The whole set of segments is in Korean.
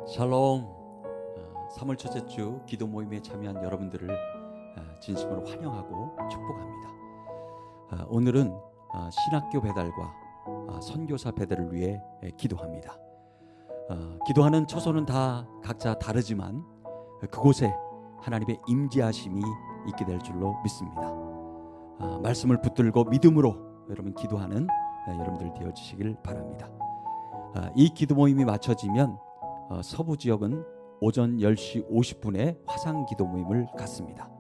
샬롬. 3월 첫째 주 기도 모임에 참여한 여러분들을 진심으로 환영하고 축복합니다. 오늘은 신학교 배달과 선교사 배달을 위해 기도합니다. 기도하는 처소는 다 각자 다르지만 그곳에 하나님의 임재하심이 있게 될 줄로 믿습니다. 말씀을 붙들고 믿음으로 여러분 기도하는 여러분들 되어주시길 바랍니다. 이 기도 모임이 마쳐지면 서부 지역은 오전 10시 50분에 화상 기도 모임을 갖습니다.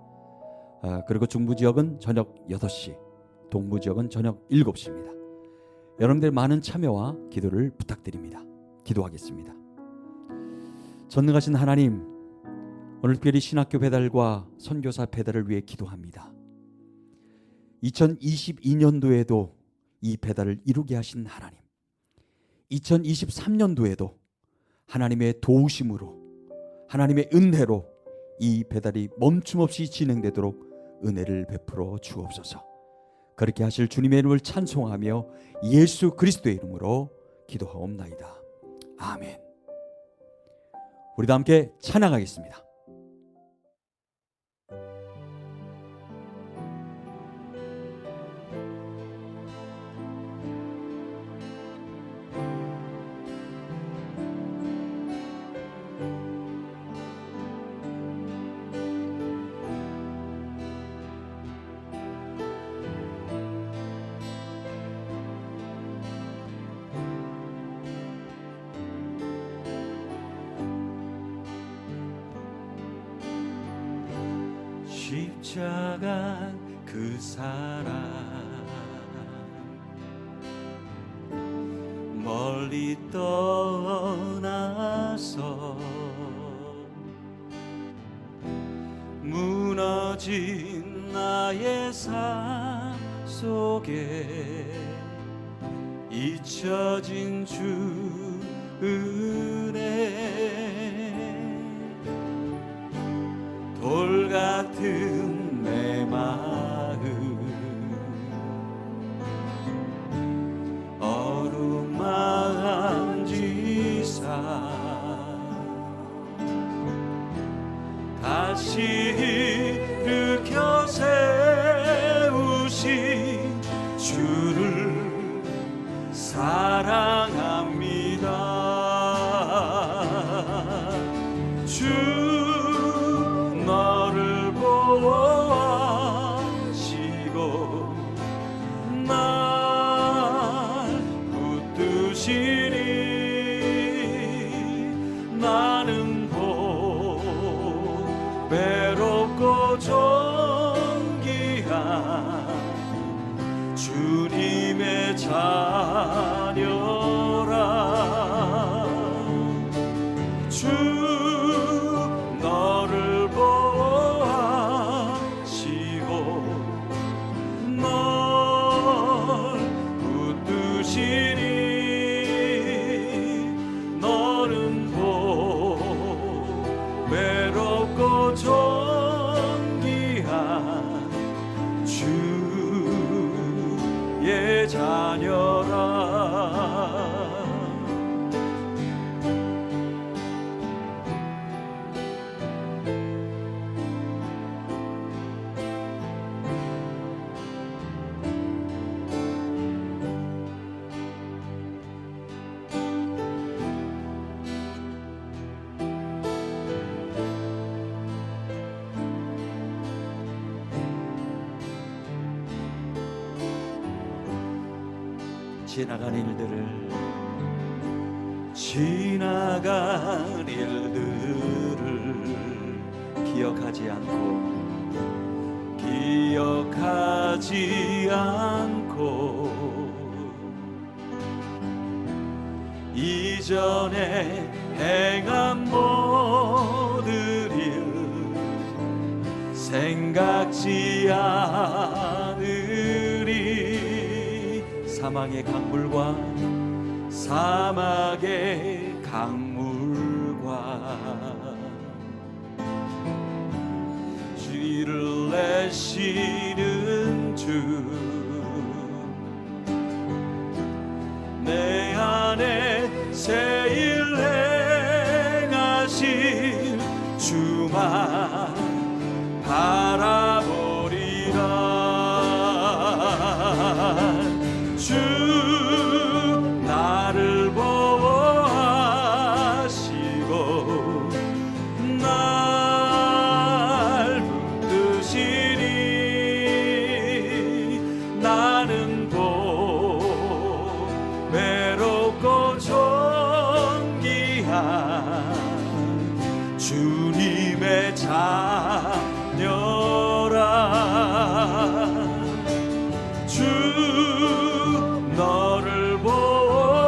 그리고 중부 지역은 저녁 8시, 동부 지역은 저녁 7시입니다. 여러분들의 많은 참여와 기도를 부탁드립니다. 기도하겠습니다. 전능하신 하나님, 오늘 특별히 신학교 배달과 선교사 배달을 위해 기도합니다. 2022년도에도 이 배달을 이루게 하신 하나님, 2023년도에도 하나님의 도우심으로, 하나님의 은혜로 이 배달이 멈춤없이 진행되도록 은혜를 베풀어 주옵소서. 그렇게 하실 주님의 이름을 찬송하며 예수 그리스도의 이름으로 기도하옵나이다. 아멘. 우리도 함께 찬양하겠습니다. 십자가 그 사랑 멀리 떠나서 무너진 나의 삶 속에 잊혀진 주 은혜 돌 같은 내 마음 어루만지사 다시 일으켜 세우신 주를 사랑합니다. 주 너를 보호하시고 날 붙드시니 나는 외롭고 존귀한 주님의 자녀라. 주 너를 보호하시고 널 붙드시니 너는 외롭고 존귀한 주의 자녀라. 지나간 일들을 기억하지 않고 이전에 행한 모든 일 생각지 않으리. 사막의 강물과 쥐를 내시는 주 내 안에 새 일 행하 주만 바라보리라. 주 나를 보호하시고 날 붙드시니 나는 또 외롭고 존귀한 주님의 자녀라. 주 너를 보호하시고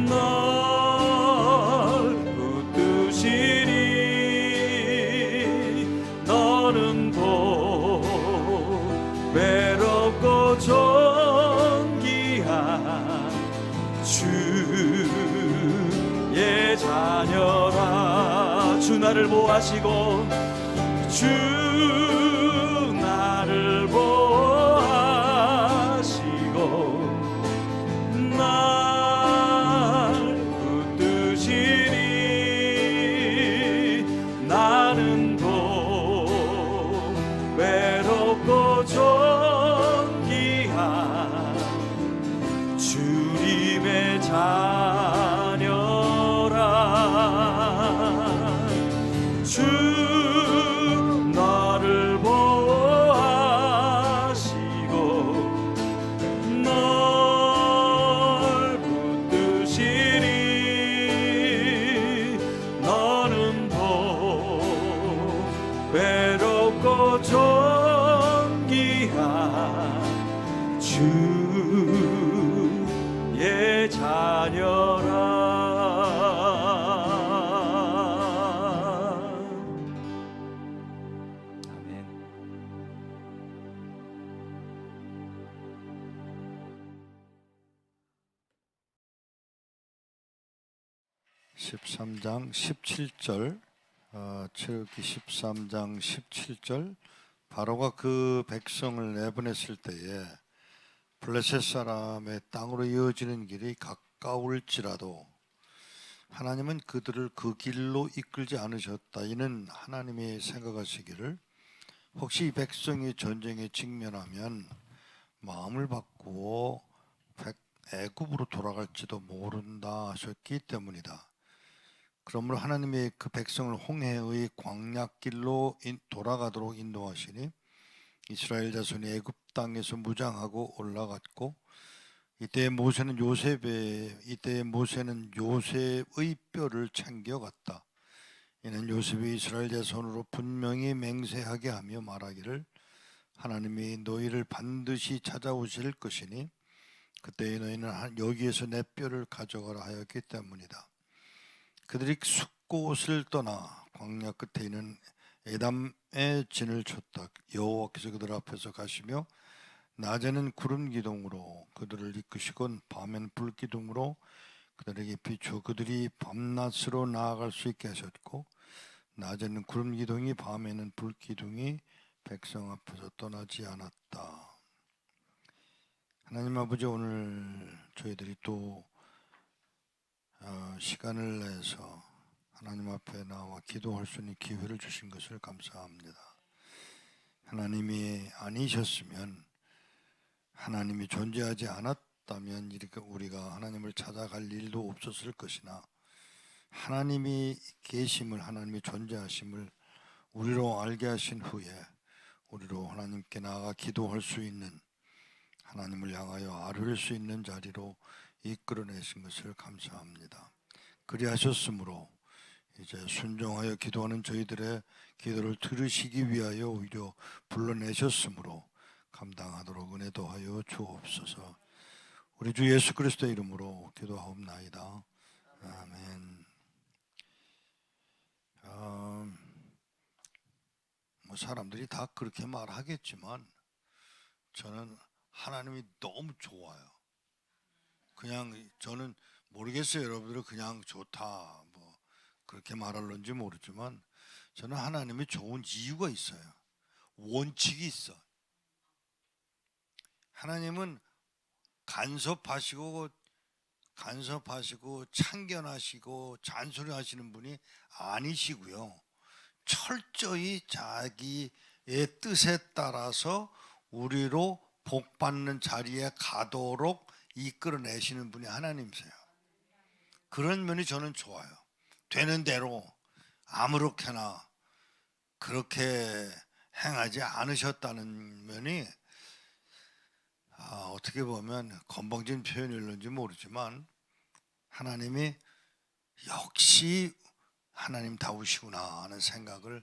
널 붙드시니 너는 또 외롭고 존귀한 주의 자녀라. 주 나를 보호하시고 주 나를 보호하시고 날 붙드시니 나는 또 외롭고 존귀한 주님의 자녀라. 주 너를 보호하시고 널 붙드시니 너는 또 외롭고 존귀한 주의 자녀라. 아멘. 13장 17절, 출애굽기 13장 17절, 바로가 그 백성을 내보냈을 때에 블레셋 사람의 땅으로 이어지는 길이 가까울지라도 하나님은 그들을 그 길로 이끌지 않으셨다. 이는 하나님이 생각하시기를 혹시 이 백성이 전쟁에 직면하면 마음을 바꾸어 애굽으로 돌아갈지도 모른다 하셨기 때문이다. 그러므로 하나님이 그 백성을 홍해의 광야길로 돌아가도록 인도하시니 이스라엘 자손이 애굽 땅에서 무장하고 올라갔고 이때 모세는 요셉의 뼈를 챙겨갔다. 이는 요셉이 이스라엘 자손으로 분명히 맹세하게 하며 말하기를 하나님이 너희를 반드시 찾아오실 것이니 그때에 너희는 여기에서 내 뼈를 가져가라 하였기 때문이다. 그들이 숫곳을 떠나 광야 끝에 있는 에담의 진을 쳤다. 여호와께서 그들 앞에서 가시며 낮에는 구름 기둥으로 그들을 이끄시곤 밤엔 불 기둥으로 그들에게 비추어 그들이 밤낮으로 나아갈 수 있게 하셨고 낮에는 구름 기둥이 밤에는 불 기둥이 백성 앞에서 떠나지 않았다. 하나님 아버지, 오늘 저희들이 또 시간을 내서 하나님 앞에 나와 기도할 수 있는 기회를 주신 것을 감사합니다. 하나님이 아니셨으면, 하나님이 존재하지 않았다면 이렇게 우리가 하나님을 찾아갈 일도 없었을 것이나 하나님이 계심을, 하나님이 존재하심을 우리로 알게 하신 후에 우리로 하나님께 나아가 기도할 수 있는, 하나님을 향하여 아뢰릴 수 있는 자리로 이끌어내신 것을 감사합니다. 그리하셨으므로 이제 순종하여 기도하는 저희들의 기도를 들으시기 위하여 오히려 불러내셨으므로 감당하도록 은혜 더하여 주옵소서. 우리 주 예수 그리스도의 이름으로 기도하옵나이다. 아멘. 사람들이 다 그렇게 말하겠지만 저는 하나님이 너무 좋아요. 그냥 저는 모르겠어요. 여러분들은 그냥 좋다 뭐 그렇게 말할런지 모르지만 저는 하나님이 좋은 이유가 있어요. 원칙이 있어. 하나님은 간섭하시고 간섭하시고 참견하시고 잔소리하시는 분이 아니시고요. 철저히 자기의 뜻에 따라서 우리로 복 받는 자리에 가도록 이끌어내시는 분이 하나님이세요. 그런 면이 저는 좋아요. 되는 대로 아무렇게나 그렇게 행하지 않으셨다는 면이 어떻게 보면 건방진 표현일는지 모르지만 하나님이 역시 하나님다우시구나 하는 생각을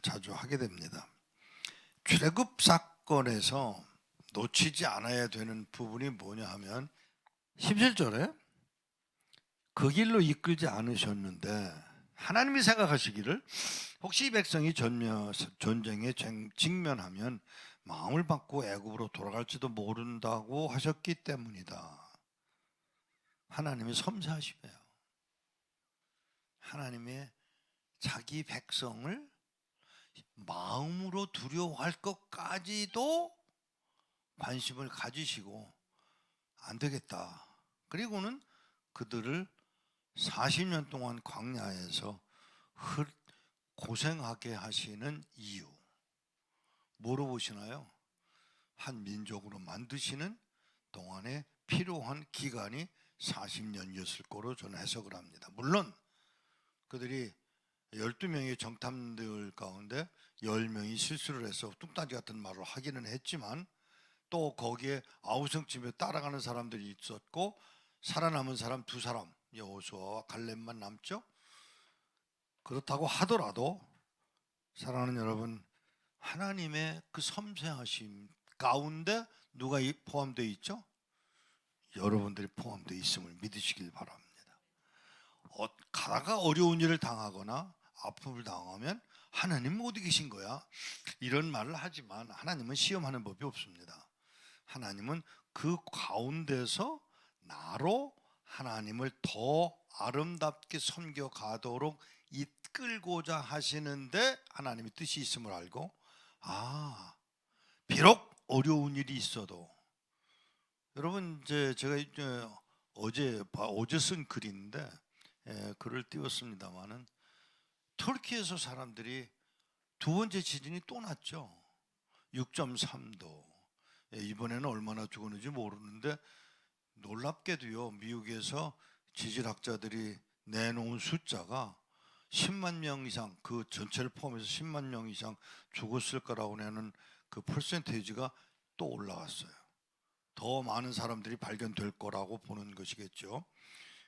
자주 하게 됩니다. 출애굽 사건에서 놓치지 않아야 되는 부분이 뭐냐 하면 17절에 그 길로 이끌지 않으셨는데 하나님이 생각하시기를 혹시 이 백성이 전쟁에 직면하면 마음을 바꾸고 애굽으로 돌아갈지도 모른다고 하셨기 때문이다. 하나님이 섬세하시네요. 하나님의 자기 백성을 마음으로 두려워할 것까지도 관심을 가지시고 안 되겠다. 그리고는 그들을 40년 동안 광야에서 고생하게 하시는 이유 뭐로 보시나요? 한 민족으로 만드시는 동안에 필요한 기간이 40년이었을 거로 저는 해석을 합니다. 물론 그들이 12명의 정탐들 가운데 10명이 실수를 해서 뚱딴지 같은 말을 하기는 했지만 또 거기에 아우성집에 따라가는 사람들이 있었고 살아남은 사람 2사람 여호수아와 갈렙만 남죠. 그렇다고 하더라도 사랑하는 여러분, 하나님의 그 섬세하심 가운데 누가 포함되어 있죠? 여러분들이 포함되어 있음을 믿으시길 바랍니다. 가다가 어려운 일을 당하거나 아픔을 당하면 하나님은 어디 계신 거야? 이런 말을 하지만 하나님은 시험하는 법이 없습니다. 하나님은 그 가운데서 나로 하나님을 더 아름답게 섬겨가도록 이끌고자 하시는데 하나님의 뜻이 있음을 알고 비록 어려운 일이 있어도 여러분 제가 어제 쓴 글인데 글을 띄웠습니다마는 터키에서 사람들이 두 번째 지진이 또 났죠. 6.3도. 이번에는 얼마나 죽었는지 모르는데 놀랍게도요, 미국에서 지질학자들이 내놓은 숫자가 10만 명 이상, 그 전체를 포함해서 10만 명 이상 죽었을 거라고 내는 그 퍼센테이지가 또 올라갔어요. 더 많은 사람들이 발견될 거라고 보는 것이겠죠.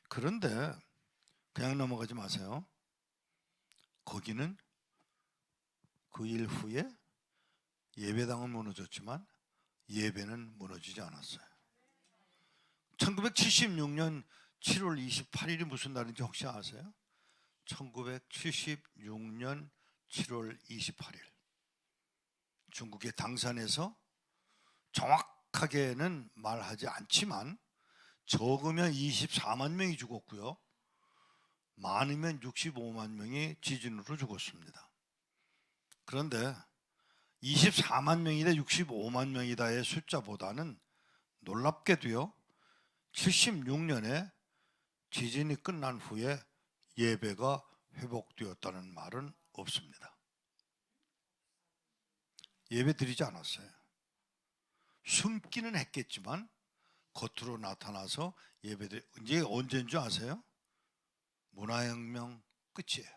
그런데 그냥 넘어가지 마세요. 거기는 그 일 후에 예배당은 무너졌지만 예배는 무너지지 않았어요. 1976년 7월 28일이 무슨 날인지 혹시 아세요? 1976년 7월 28일 중국의 당산에서 정확하게는 말하지 않지만 적으면 24만 명이 죽었고요, 많으면 65만 명이 지진으로 죽었습니다. 그런데 24만 명이다 65만 명이다의 숫자보다는 놀랍게도요, 76년에 지진이 끝난 후에 예배가 회복되었다는 말은 없습니다. 예배 드리지 않았어요. 숨기는 했겠지만 겉으로 나타나서 예배드 이제 언제인 줄 아세요? 문화혁명 끝이에요.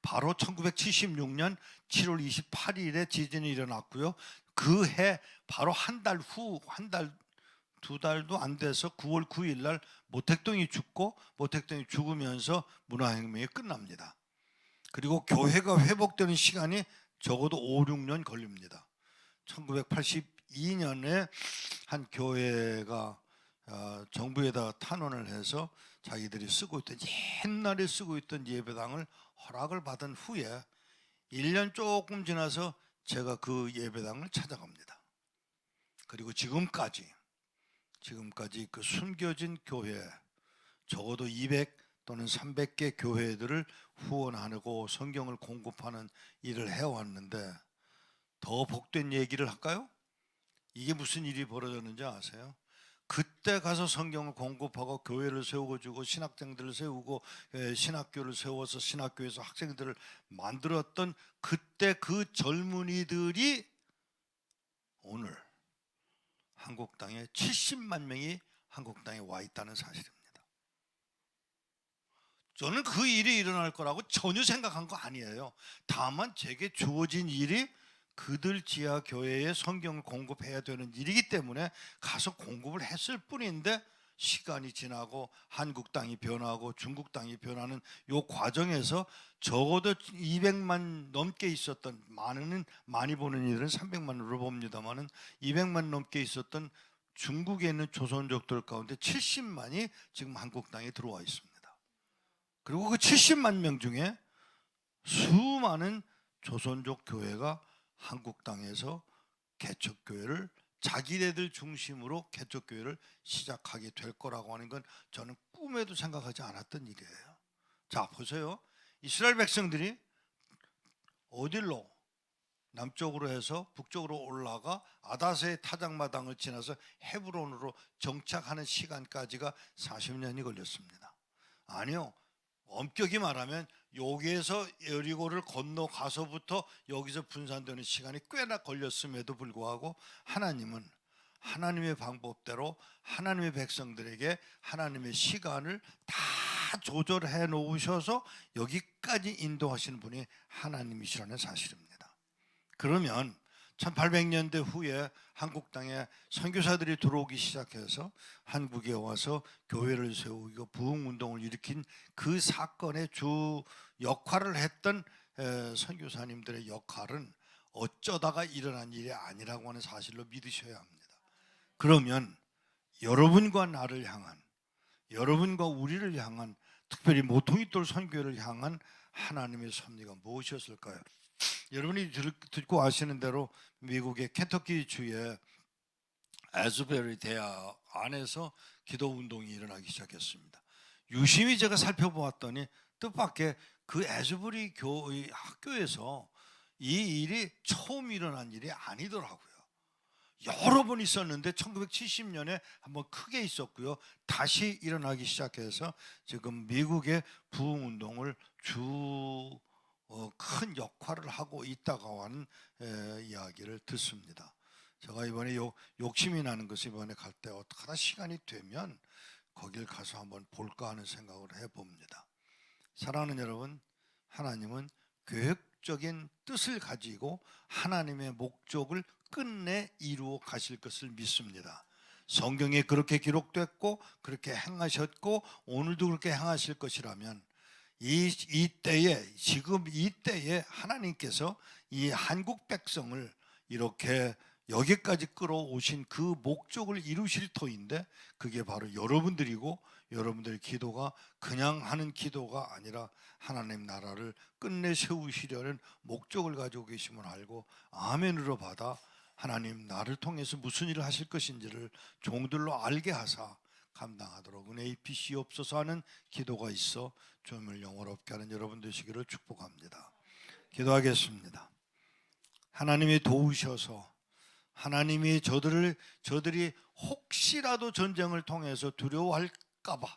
바로 1976년 7월 28일에 지진이 일어났고요. 그 해 바로 한 달 후, 두 달도 안 돼서 9월 9일 날 모택동이 죽고 모택동이 죽으면서 문화혁명이 끝납니다. 그리고 교회가 회복되는 시간이 적어도 5, 6년 걸립니다. 1982년에 한 교회가 정부에다 탄원을 해서 자기들이 쓰고 있던 옛날에 쓰고 있던 예배당을 허락을 받은 후에 1년 조금 지나서 제가 그 예배당을 찾아갑니다. 그리고 지금까지 그 숨겨진 교회 적어도 200 또는 300개 교회들을 후원하고 성경을 공급하는 일을 해왔는데 더 복된 얘기를 할까요? 이게 무슨 일이 벌어졌는지 아세요? 그때 가서 성경을 공급하고 교회를 세우고 신학생들을 세우고 신학교를 세워서 신학교에서 학생들을 만들었던 그때 그 젊은이들이 오늘 한국 땅에 70만 명이 한국 땅에 와 있다는 사실입니다. 저는 그 일이 일어날 거라고 전혀 생각한 거 아니에요. 다만 제게 주어진 일이 그들 지하 교회에 성경을 공급해야 되는 일이기 때문에 가서 공급을 했을 뿐인데, 시간이 지나고 한국 땅이 변하고 중국 땅이 변하는 이 과정에서 적어도 200만 넘게 있었던, 많이 보는 이들은 300만으로 봅니다만은 200만 넘게 있었던 중국에 있는 조선족들 가운데 70만이 지금 한국 땅에 들어와 있습니다. 그리고 그 70만 명 중에 수많은 조선족 교회가 한국 땅에서 개척교회를, 자기네들 중심으로 개척교회를 시작하게 될 거라고 하는 건 저는 꿈에도 생각하지 않았던 일이에요. 자, 보세요. 이스라엘 백성들이 어딜로? 남쪽으로 해서 북쪽으로 올라가 아다세의 타작마당을 지나서 헤브론으로 정착하는 시간까지가 40년이 걸렸습니다. 아니요, 엄격히 말하면 여기에서 여리고를 건너가서부터 여기서 분산되는 시간이 꽤나 걸렸음에도 불구하고 하나님은 하나님의 방법대로 하나님의 백성들에게 하나님의 시간을 다 조절해 놓으셔서 여기까지 인도하시는 분이 하나님이시라는 사실입니다. 그러면 1800년대 후에 한국 땅에 선교사들이 들어오기 시작해서 한국에 와서 교회를 세우고 부흥운동을 일으킨 그 사건의 주 역할을 했던 선교사님들의 역할은 어쩌다가 일어난 일이 아니라고 하는 사실로 믿으셔야 합니다. 그러면 여러분과 나를 향한, 여러분과 우리를 향한, 특별히 모퉁이돌 선교회를 향한 하나님의 섭리가 무엇이었을까요? 여러분이 듣고 아시는 대로 미국의 켄터키 주의 에즈베리 대학 안에서 기도 운동이 일어나기 시작했습니다. 유심히 제가 살펴보았더니 뜻밖의 그 에즈베리 학교에서 이 일이 처음 일어난 일이 아니더라고요. 여러 번 있었는데 1970년에 한번 크게 있었고요. 다시 일어나기 시작해서 지금 미국의 부흥운동을 큰 역할을 하고 있다고 하는 이야기를 듣습니다. 제가 이번에 욕심이 나는 것이, 이번에 갈 때 어떡하나 시간이 되면 거길 가서 한번 볼까 하는 생각을 해봅니다. 사랑하는 여러분, 하나님은 계획적인 뜻을 가지고 하나님의 목적을 끝내 이루어 가실 것을 믿습니다. 성경에 그렇게 기록됐고 그렇게 행하셨고 오늘도 그렇게 행하실 것이라면 지금 이때에 하나님께서 이 한국 백성을 이렇게 여기까지 끌어오신 그 목적을 이루실 터인데, 그게 바로 여러분들이고, 여러분들의 기도가 그냥 하는 기도가 아니라 하나님 나라를 끝내 세우시려는 목적을 가지고 계심을 알고 아멘으로 받아 하나님 나를 통해서 무슨 일을 하실 것인지를 종들로 알게 하사 감당하도록 은혜 입히시옵소서 하는 기도가 있어 주님을 영원롭게 하는 여러분 되시기를 축복합니다. 기도하겠습니다. 하나님이 도우셔서, 하나님이 저들이 혹시라도 전쟁을 통해서 두려워할까봐,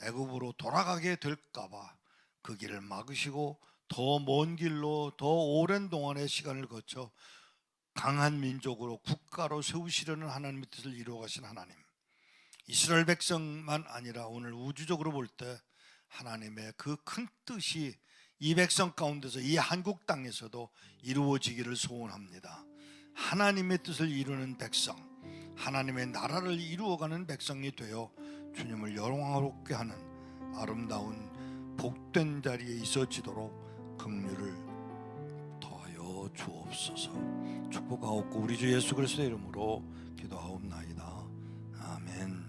애굽으로 돌아가게 될까봐 그 길을 막으시고 더 먼 길로 더 오랜 동안의 시간을 거쳐 강한 민족으로 국가로 세우시려는 하나님의 뜻을 이루어가신 하나님, 이스라엘 백성만 아니라 오늘 우주적으로 볼 때 하나님의 그 큰 뜻이 이 백성 가운데서 이 한국 땅에서도 이루어지기를 소원합니다. 하나님의 뜻을 이루는 백성, 하나님의 나라를 이루어가는 백성이 되어 주님을 영광스럽게 하는 아름다운 복된 자리에 있어지도록 긍휼을 더하여 주옵소서. 축복하옵고 우리 주 예수 그리스도의 이름으로 기도하옵나이다. 아멘.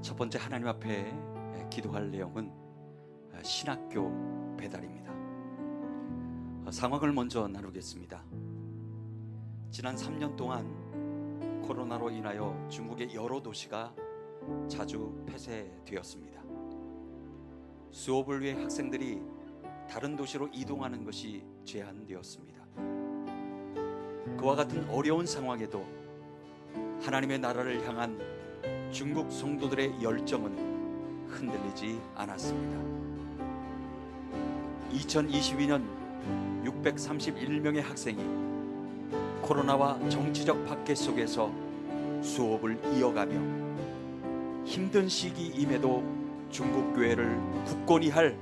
첫 번째 하나님 앞에 기도할 내용은 신학교 배달입니다. 상황을 먼저 나누겠습니다. 지난 3년 동안 코로나로 인하여 중국의 여러 도시가 자주 폐쇄되었습니다. 수업을 위해 학생들이 다른 도시로 이동하는 것이 제한되었습니다. 그와 같은 어려운 상황에도 하나님의 나라를 향한 중국 성도들의 열정은 흔들리지 않았습니다. 2022년 631명의 학생이 코로나와 정치적 박해 속에서 수업을 이어가며 힘든 시기임에도 중국 교회를 굳건히 할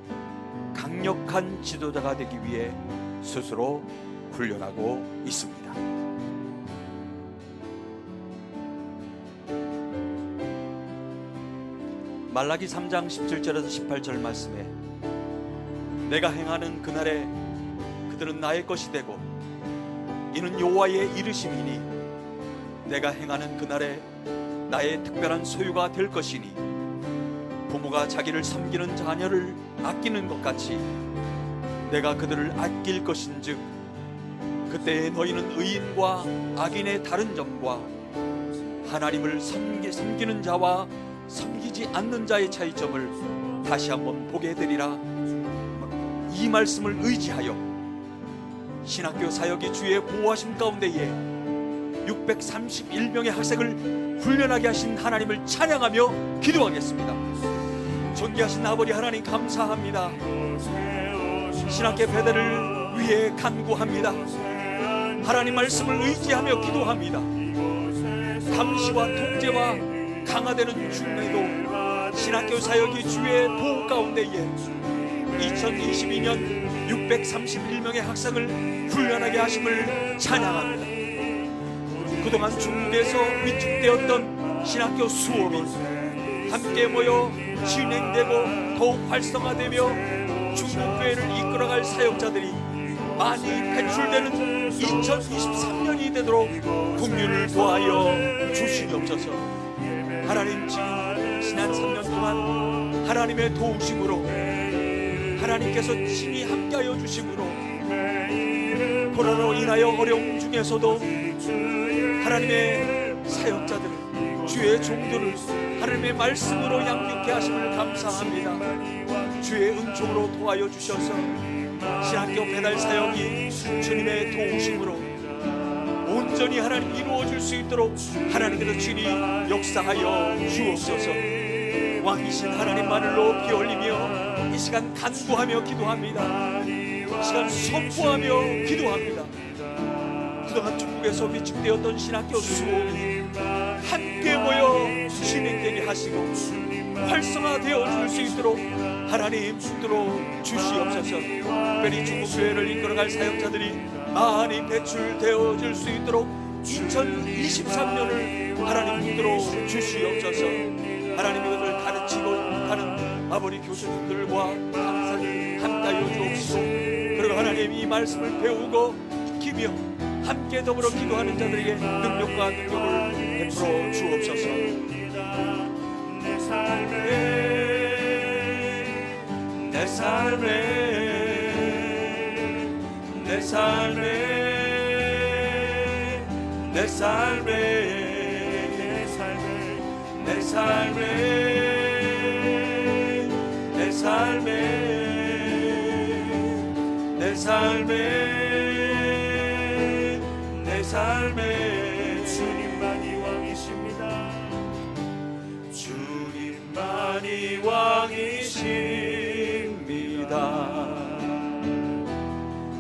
강력한 지도자가 되기 위해 스스로 훈련하고 있습니다. 말라기 3장 17절에서 18절 말씀에 내가 행하는 그날에 그들은 나의 것이 되고 이는 여호와의 이르심이니 내가 행하는 그날에 나의 특별한 소유가 될 것이니 부모가 자기를 섬기는 자녀를 아끼는 것 같이 내가 그들을 아낄 것인즉 그때에 너희는 의인과 악인의 다른 점과 하나님을 섬기는 자와 섬기지 않는 자의 차이점을 다시 한번 보게 되리라. 이 말씀을 의지하여 신학교 사역이 주의 보호하심 가운데에 631명의 학생을 훈련하게 하신 하나님을 찬양하며 기도하겠습니다. 존귀하신 아버지 하나님 감사합니다. 신학교 배대를 위해 간구합니다. 하나님 말씀을 의지하며 기도합니다. 감시와 통제와 강화되는 중에도 신학교 사역이 주의 보호 가운데에 2022년 631명의 학생을 훈련하게 하심을 찬양합니다. 그동안 중국에서 위축되었던 신학교 수업이 함께 모여 진행되고 더욱 활성화되며 중국교회를 이끌어갈 사역자들이 많이 배출되는 2023년이 되도록 긍휼을 도하여 주시옵소서. 하나님 지난 3년 동안 하나님의 도우심으로 하나님께서 친히 함께하여 주심으로 코로나로 인하여 어려움 중에서도 하나님의 사역자들을 주의 종들을 하나님의 말씀으로 양육케 하심을 감사합니다. 주의 은총으로 도와여 주셔서 신학교 배달 사역이 주님의 도우심으로 온전히 하나님 이루어질 수 있도록 하나님께서 친히 역사하여 주옵소서. 왕이신 하나님만을로 피올리며 이 시간 간구하며 기도합니다. 이 시간 선포하며 기도합니다. 그동안 중국에서 위축되었던 신학교 수업이 함께 모여 진행되게 하시고 활성화되어 줄 수 있도록 하나님 붙들어 주시옵소서. 특별히 중국 교회를 이끌어갈 사역자들이 많이 배출되어 줄 수 있도록 2023년을 하나님 붙들어 주시옵소서. 하나님이 그들을 가르치고 가는 아버지 교수님들과 항상 함께하여 주옵시고 그리고 하나님 이 말씀을 배우고 익히며 함께 더불어 기도하는 자들에게 능력과 능력을 베풀어 주옵소서. 내 삶에 내 삶에 내 삶에 내 삶에 내 삶에 내 삶에 내 삶에 주님만이 왕이십니다. 주님만이 왕이십니다.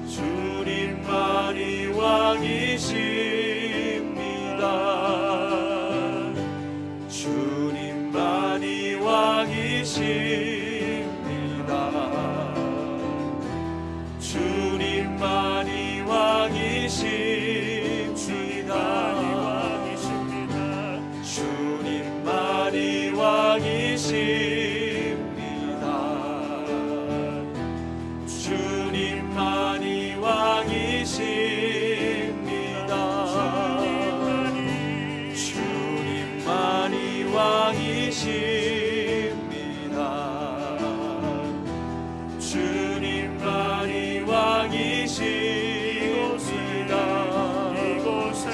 주님만이 왕이십니다. 주님만이 왕이십니다. 주님만이 왕이십니다. 주님만이 왕이십니다. 주님만이 왕이십니다. 주님만이 왕이십니다. 주님만이 왕이십니다. 이곳에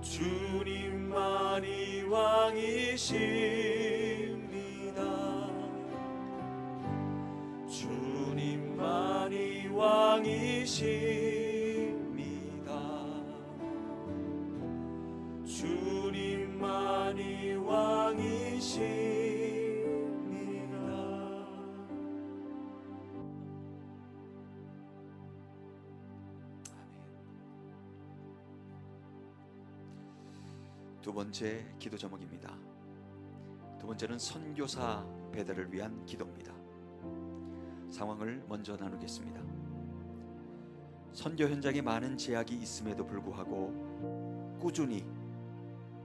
주님만이 왕이십니다. 주님만이 왕이십니다. 주님만이 왕이십니다. 두 번째 기도 제목입니다. 두 번째는 선교사 배달을 위한 기도입니다. 상황을 먼저 나누겠습니다. 선교 현장에 많은 제약이 있음에도 불구하고 꾸준히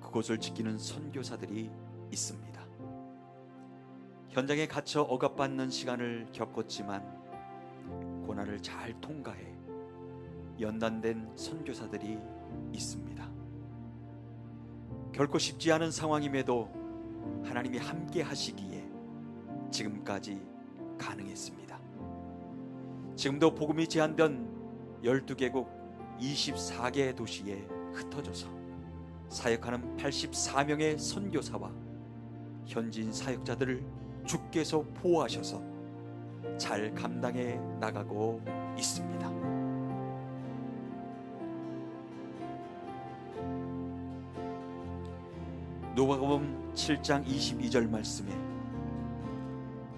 그곳을 지키는 선교사들이 있습니다. 현장에 갇혀 억압받는 시간을 겪었지만 고난을 잘 통과해 연단된 선교사들이 있습니다. 결코 쉽지 않은 상황임에도 하나님이 함께 하시기에 지금까지 가능했습니다. 지금도 복음이 제한된 12개국 24개 도시에 흩어져서 사역하는 84명의 선교사와 현지인 사역자들을 주께서 보호하셔서 잘 감당해 나가고 있습니다. 누가복음 7장 22절 말씀에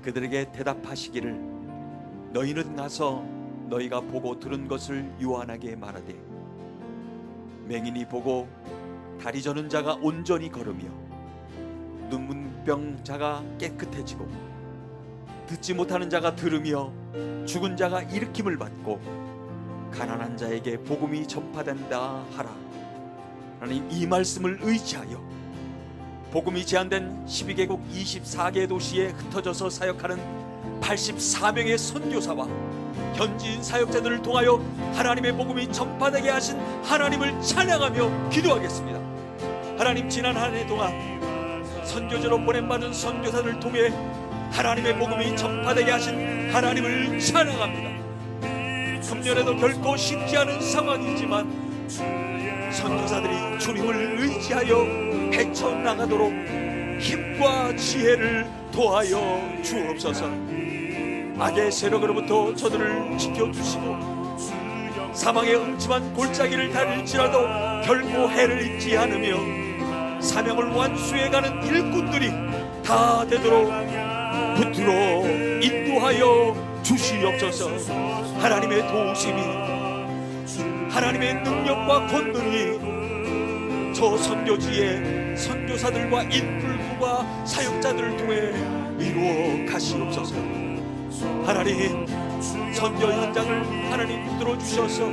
그들에게 대답하시기를 너희는 가서 너희가 보고 들은 것을 요한에게 말하되 맹인이 보고 다리 저는 자가 온전히 걸으며 눈문병 자가 깨끗해지고 듣지 못하는 자가 들으며 죽은 자가 일으킴을 받고 가난한 자에게 복음이 전파된다 하라. 하나님, 이 말씀을 의지하여 복음이 제한된 12개국 24개 도시에 흩어져서 사역하는 84명의 선교사와 현지인 사역자들을 통하여 하나님의 복음이 전파되게 하신 하나님을 찬양하며 기도하겠습니다. 하나님, 지난 한 해 동안 선교지로 보냄받은 선교사들을 통해 하나님의 복음이 전파되게 하신 하나님을 찬양합니다. 금년에도 결코 쉽지 않은 상황이지만 선교사들이 주님을 의지하여 헤쳐나가도록 힘과 지혜를 도하여 주옵소서. 악의 세력으로부터 저들을 지켜주시고 사망의 음침한 골짜기를 달릴지라도 결코 해를 입지 않으며 사명을 완수해가는 일꾼들이 다 되도록 붙들어 인도하여 주시옵소서. 하나님의 도우심이, 하나님의 능력과 권능이 저 선교지의 선교사들과 인불구와 사역자들을 통해 이루어 가시옵소서. 하나님, 선교 현장을 하나님 붙들어 주셔서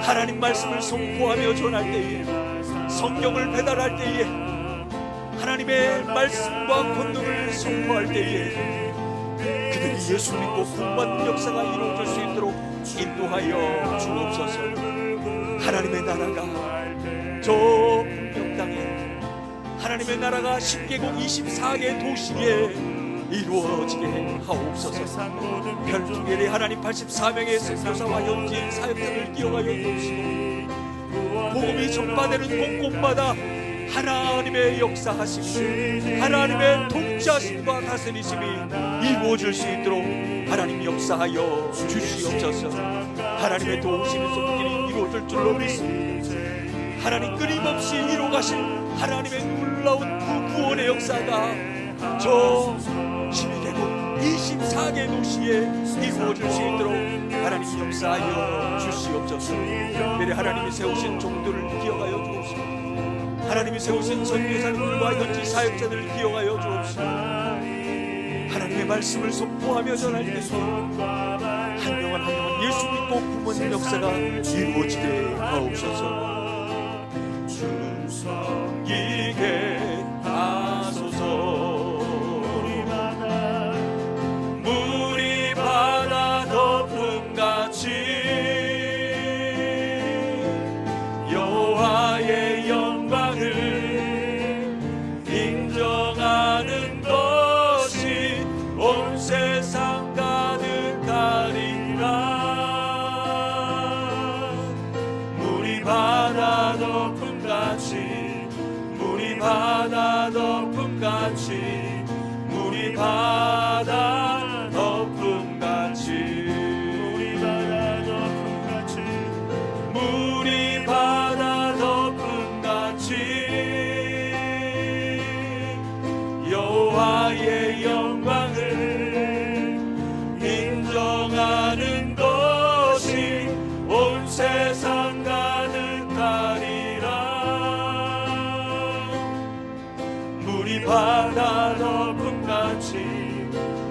하나님 말씀을 선포하며 전할 때에, 성경을 배달할 때에, 하나님의 말씀과 권능을 선포할 때에 그들이 예수 믿고 구원받는 역사가 이루어질 수 있도록 인도하여 주옵소서. 하나님의 나라가 저 북녘 땅에 하나님의 나라가 10개국 24개 도시에 이루어지게 하옵소서. 별두개의 하나님 84명의 선교사와 현지인 사역자들 기억하여 주옵시고, 복음이 전파되는 곳곳마다 하나님의 역사하심이, 하나님의 통치하심과 다스리심이 이루어질 수 있도록 하나님 역사하여 주시옵소서. 하나님의 도우심의 손길이 이루어질 줄로 믿습니다. 하나님 끊임없이 이루어가신 하나님의 놀라운 그 구원의 역사가 저 12개국 24개 도시에 이루어질 수 있도록 하나님 역사하여 주시옵소서. 특별히 하나님이 세우신 종들을 기억하여 주옵시고, 하나님이 세우신 선교사님들과 현지 사역자들을 기억하여 주옵시고, 하나님의 말씀을 선포하며 전할 때 한 명은 한 명은 예수 믿고 부모님 역사가 이루어지게 하옵소서. 주 섬기게 하소서. 물이 바다 덮음같이 여호와의 영광을 인정하는 것이 온 세상 가득하리라. 물이 바다 덮음같이, 물이 바다 덮음같이, 물이 바다 덮음같이, 물이 바다 덮음같이, 물이 바다 덮음같이 여호와의 영광을 인정하는 것이 온 세상 가득하리라. 물이 바다 덮음같이,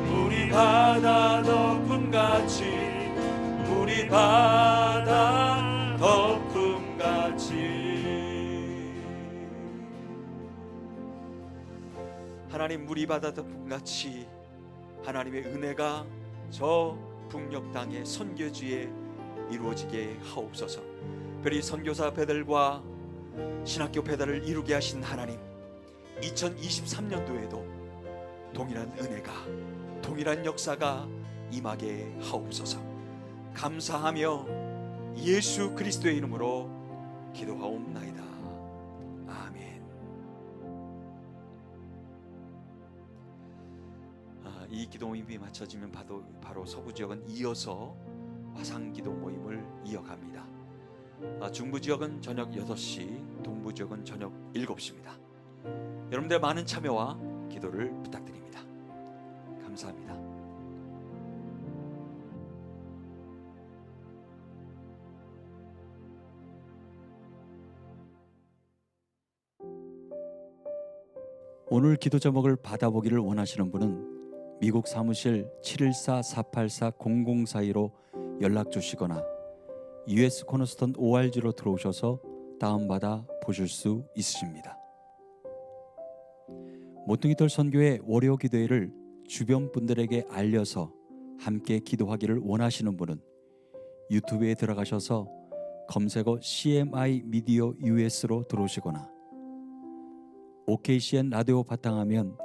물이 바다 덮음같이, 물이 바다 덮음같이. 하나님, 물이 바다 덮음같이 하나님의 은혜가 저 북녘 땅의 선교지에 이루어지게 하옵소서. 특별히 선교사 배달과 신학교 배달을 이루게 하신 하나님, 2023년도에도 동일한 은혜가, 동일한 역사가 임하게 하옵소서. 감사하며 예수 그리스도의 이름으로 기도하옵나이다. 아멘. 이 기도 모임이 마쳐지면 바로 서부 지역은 이어서 화상 기도 모임을 이어갑니다. 중부 지역은 저녁 6시, 동부 지역은 저녁 7시입니다. 여러분들의 많은 참여와 기도를 부탁드립니다. 감사합니다. 오늘 기도 제목을 받아보기를 원하시는 분은 미국 사무실 714-484-0042로 연락 주시거나 US 코너스톤 ORG로 들어오셔서 다운받아 보실 수 있으십니다. 모퉁이돌 선교회 월요 기도회를 주변 분들에게 알려서 함께 기도하기를 원하시는 분은 유튜브에 들어가셔서 검색어 CMI 미디어 US로 들어오시거나 OKCN 라디오 바탕화면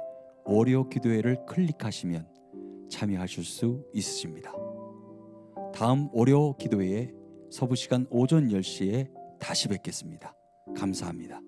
월요 기도회를 클릭하시면 참여하실 수 있으십니다. 다음 월요 기도회에 서부 시간 오전 10시에 다시 뵙겠습니다. 감사합니다.